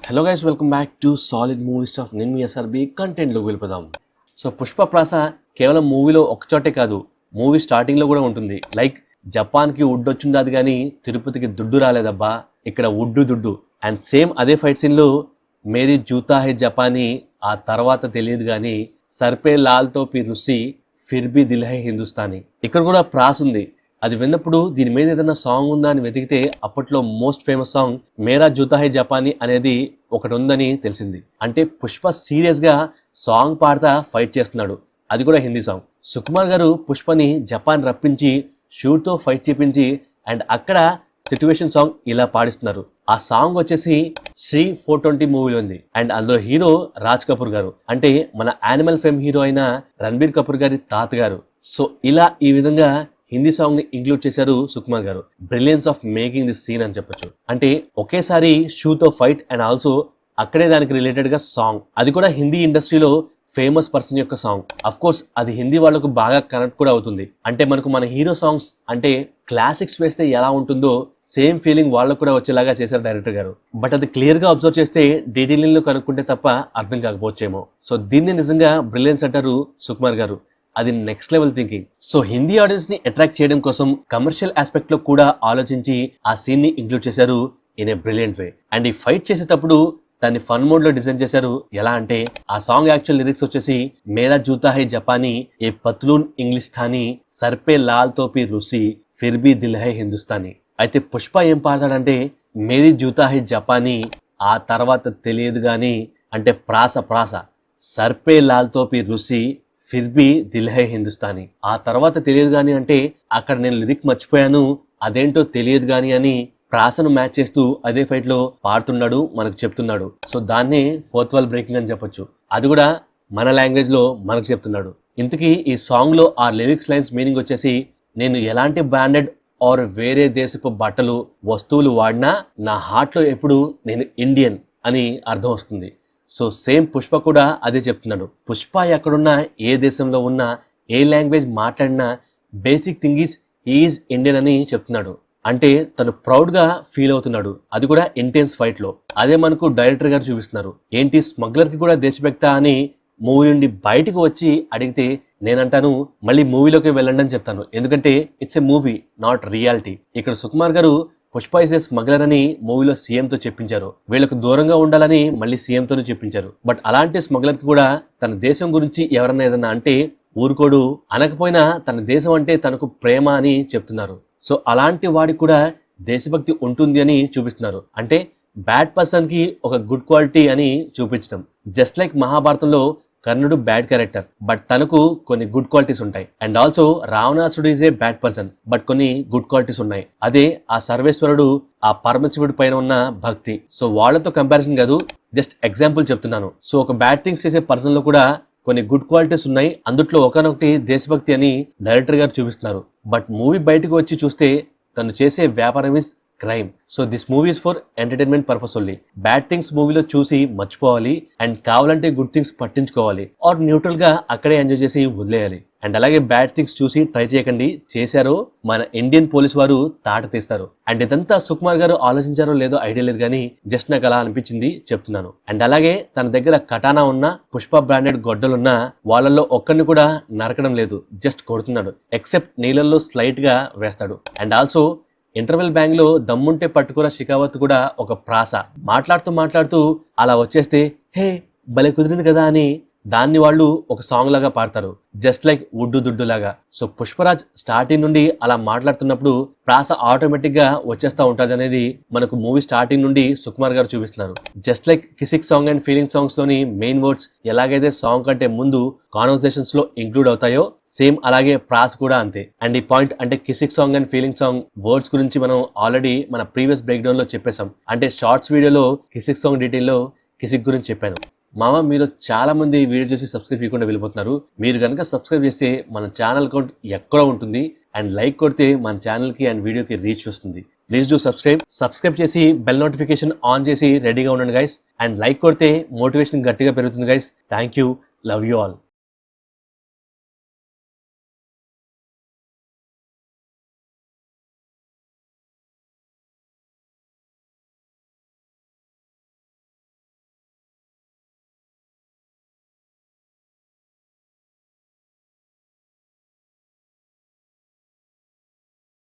Hello guys, welcome back to solid movie staff. నేను మీ SRB కంటెంట్లోకి వెళ్ళిపోదాం. So Pushpa ప్రాస కేవలం మూవీలో ఒకచోటే కాదు, మూవీ స్టార్టింగ్లో కూడా ఉంటుంది. లైక్ జపాన్కి వుడ్ వచ్చింది అది కానీ తిరుపతికి దుడ్డు రాలేదబ్బా, ఇక్కడ వుడ్డు దుడ్డు. అండ్ సేమ్ అదే ఫైట్ సీన్లో మేరీ జూతా హై జపానీ, ఆ తర్వాత తెలియదు కానీ సర్పే లాల్ తోపి రుసి ఫిర్ బి దిల్ హై హిందుస్థానీ. ఇక్కడ కూడా ప్రాస్ ఉంది. అది విన్నప్పుడు దీని మీద ఏదైనా సాంగ్ ఉందా అని వెతికితే అప్పట్లో మోస్ట్ ఫేమస్ సాంగ్ మేరా జూతా హై జపానీ అనేది ఒకటి ఉందని తెలిసింది. అంటే పుష్ప సీరియస్ గా సాంగ్ పాడుతా ఫైట్ చేస్తున్నాడు, అది కూడా హిందీ సాంగ్. సుకుమార్ గారు పుష్పని జపాన్ రప్పించి షూట్ తో ఫైట్ చేపించి అండ్ అక్కడ సిచ్యువేషన్ సాంగ్ ఇలా పాడిస్తున్నారు. ఆ సాంగ్ వచ్చేసి శ్రీ 420 మూవీలో ఉంది. అండ్ అందులో హీరో రాజ్ కపూర్ గారు, అంటే మన యానిమల్ ఫేమ్ హీరో అయిన రణబీర్ కపూర్ గారి తాతగారు. సో ఇలా ఈ విధంగా హిందీ సాంగ్ ని ఇంక్లూడ్ చేశారు Sukumar garu. Brilliance of making this scene అని చెప్పొచ్చు. అంటే ఒకేసారి షూతో ఫైట్ అండ్ ఆల్సో అక్కడే దానికి రిలేటెడ్ గా సాంగ్, అది కూడా హిందీ ఇండస్ట్రీలో ఫేమస్ పర్సన్ యొక్క సాంగ్. అఫ్ కోర్స్ అది హిందీ వాళ్ళకు బాగా కనెక్ట్ కూడా అవుతుంది. అంటే మనకు మన హీరో సాంగ్స్ అంటే క్లాసిక్స్ వేస్తే ఎలా ఉంటుందో సేమ్ ఫీలింగ్ వాళ్ళకు కూడా వచ్చేలాగా చేశారు డైరెక్టర్ గారు. బట్ అది క్లియర్ గా అబ్జర్వ్ చేస్తే డీటెయిలింగ్ లో కనుక్కుంటే తప్ప అర్థం కాకపోవచ్చేమో. సో దీన్ని నిజంగా బ్రిలియన్స్ అంటారు సుకుమార్ గారు. అది next level thinking. So Hindi audience ని అట్రాక్ట్ చేయడం కోసం కమర్షియల్ ఆస్పెక్ట్ లో కూడా ఆలోచించి ఆ సీన్ ని ఇంక్లూడ్ చేశారు in a brilliant way. And ఈ ఫైట్ చేసేటప్పుడు దాన్ని ఫన్ మోడ్ లో డిజైన్ చేశారు. ఎలా అంటే ఆ సాంగ్ యాక్చువల్ లిరిక్స్ వచ్చేసి మేరా జూతా హై జపానీ, ఏ పత్లూన్ ఇంగ్లిష్ఠానీ, సర్పే లాల్ తోపి రుసి ఫిర్ బి దిల్ హై హిందుస్థానీ. అయితే పుష్ప ఏం పాడతాడంటే మేరీ జూతా హై జపానీ, ఆ తర్వాత తెలియదు గాని అంటే ప్రాస సర్పే లాల్ తోపి రుసి ఫిర్ బి దిల్ హై హిందుస్థానీ. ఆ తర్వాత తెలియదు గాని అంటే అక్కడ నేను లిరిక్ మర్చిపోయాను, అదేంటో తెలియదు గాని అని ప్రాసను మ్యాచ్ చేస్తూ అదే ఫైట్ లో పాడుతున్నాడు, మనకు చెప్తున్నాడు. సో దాన్నే ఫోర్త్ వాల్ బ్రేకింగ్ అని చెప్పొచ్చు. అది కూడా మన లాంగ్వేజ్ లో మనకు చెప్తున్నాడు. ఇంతకీ ఈ సాంగ్ లో ఆ లిరిక్స్ లైన్స్ మీనింగ్ వచ్చేసి, నేను ఎలాంటి బ్రాండెడ్ ఆర్ వేరే దేశపు బట్టలు వస్తువులు వాడినా నా హార్ట్ లో ఎప్పుడు నేను ఇండియన్ అని అర్థం వస్తుంది. సో సేమ్ పుష్ప కూడా అదే చెప్తున్నాడు. పుష్ప ఎక్కడున్నా, ఏ దేశంలో ఉన్నా, ఏ లాంగ్వేజ్ మాట్లాడినా బేసిక్ థింగ్ ఈజ్ ఇండియన్ అని చెప్తున్నాడు. అంటే తను ప్రౌడ్ గా ఫీల్ అవుతున్నాడు, అది కూడా ఇంటెన్స్ ఫైట్ లో. అదే మనకు డైరెక్టర్ గారు చూపిస్తున్నారు. ఏంటి స్మగ్లర్ కి కూడా దేశభక్త అని మూవీ నుండి బయటకు వచ్చి అడిగితే నేనంటాను మళ్ళీ మూవీలోకి వెళ్ళండి అని చెప్తాను. ఎందుకంటే it's a movie, not reality. ఇక్కడ సుకుమార్ గారు పుష్ప ఇస్ ఏ స్మగ్లర్ అని మూవీలో సీఎం తో చెప్పించారు, వీళ్ళకు దూరంగా ఉండాలని మళ్ళీ సీఎం తోనే చెప్పించారు. బట్ అలాంటి స్మగ్లర్ కి కూడా తన దేశం గురించి ఎవరన్నా ఏదన్నా అంటే ఊరుకోడు, అనకపోయినా తన దేశం అంటే తనకు ప్రేమ అని చెప్తున్నారు. సో అలాంటి వాడికి కూడా దేశభక్తి ఉంటుంది అని చూపిస్తున్నారు. అంటే బ్యాడ్ పర్సన్ కి ఒక గుడ్ క్వాలిటీ అని చూపించడం. జస్ట్ లైక్ మహాభారతంలో కర్ణుడు బ్యాడ్ క్యారెక్టర్, బట్ తనకు కొన్ని గుడ్ క్వాలిటీస్ ఉంటాయి. అండ్ ఆల్సో రావణాసుడు is a bad person, but కొన్ని గుడ్ క్వాలిటీస్ ఉన్నాయి. అదే ఆ సర్వేశ్వరుడు, ఆ పరమశివుడి పైన ఉన్న భక్తి. సో వాళ్ళతో కంపారిజన్ కాదు, జస్ట్ ఎగ్జాంపుల్ చెప్తున్నాను. సో ఒక బ్యాడ్ థింగ్స్ చేసే పర్సన్ లో కూడా కొన్ని గుడ్ క్వాలిటీస్ ఉన్నాయి. అందుట్లో ఒకనొకటి దేశభక్తి అని డైరెక్టర్ గారు చూపిస్తున్నారు. బట్ మూవీ బయటకు వచ్చి చూస్తే తను చేసే వ్యాపారం is crime. So this movie is for entertainment purpose only. Bad things మూవీలో చూసి మర్చిపోవాలి, అండ్ కావాలంటే గుడ్ థింగ్స్ పట్టించుకోవాలి, ఆర్ న్యూట్రల్ గా అక్కడే ఎంజాయ్ చేసి వదిలేయాలి. అండ్ అలాగే బ్యాడ్ థింగ్స్ చూసి ట్రై చేయకండి, చేశారో మన ఇండియన్ పోలీస్ వారు తాట తీస్తారు. అండ్ ఇదంతా సుకుమార్ గారు ఆలోచించారో లేదో ఐడియా లేదు కానీ జస్ట్ నాకు అలా అనిపించింది చెప్తున్నాను. అండ్ అలాగే తన దగ్గర కటానా ఉన్న, పుష్ప బ్రాండెడ్ గొడ్డలున్నా వాళ్ళల్లో ఒక్కరిని కూడా నరకడం లేదు, జస్ట్ కొడుతున్నాడు. ఎక్సెప్ట్ నీళ్ళల్లో స్లైట్ గా వేస్తాడు. అండ్ ఆల్సో ఇంటర్వెల్ బ్యాంగ్ లో దమ్ముంటే పట్టుకురా షికావత్ కూడా ఒక ప్రాస. మాట్లాడుతూ అలా వచ్చేస్తే హే భలే కుదిరింది కదా అని దాన్ని వాళ్ళు ఒక సాంగ్ లాగా పాడతారు, జస్ట్ లైక్ ఉడ్డు దుడ్డు లాగా. సో పుష్పరాజ్ స్టార్టింగ్ నుండి అలా మాట్లాడుతున్నప్పుడు ప్రాస ఆటోమేటిక్ గా వచ్చేస్తా ఉంటుంది అనేది మనకు మూవీ స్టార్టింగ్ నుండి సుకుమార్ గారు చూపిస్తున్నారు. Just like Kissik song and feeling songs లోని మెయిన్ వర్డ్స్ ఎలాగైతే సాంగ్ కంటే ముందు కాన్వర్సేషన్స్ లో ఇంక్లూడ్ అవుతాయో సేమ్ అలాగే ప్రాస కూడా అంతే. అండ్ ఈ పాయింట్ అంటే Kissik song and feeling song words గురించి మనం ఆల్రెడీ మన ప్రీవియస్ బ్రేక్ డౌన్ లో చెప్పేశాం. అంటే షార్ట్స్ వీడియోలో కిసిక్ సాంగ్ డీటెయిల్ లో కిసిక్ గురించి చెప్పాను. మామ మీరు చాలా మంది వీడియో చేసి సబ్స్క్రైబ్ చేయకుండా వెళ్ళిపోతున్నారు. మీరు కనుక సబ్స్క్రైబ్ చేస్తే మన ఛానల్ అకౌంట్ ఎక్కడో ఉంటుంది, అండ్ లైక్ కొడితే మన ఛానల్ కి అండ్ వీడియోకి రీచ్ వస్తుంది. ప్లీజ్ డూ సబ్స్క్రైబ్ చేసి బెల్ నోటిఫికేషన్ ఆన్ చేసి రెడీగా ఉండండి గైస్. అండ్ లైక్ కొడితే మోటివేషన్ గట్టిగా పెరుగుతుంది guys. Thank you, love you all.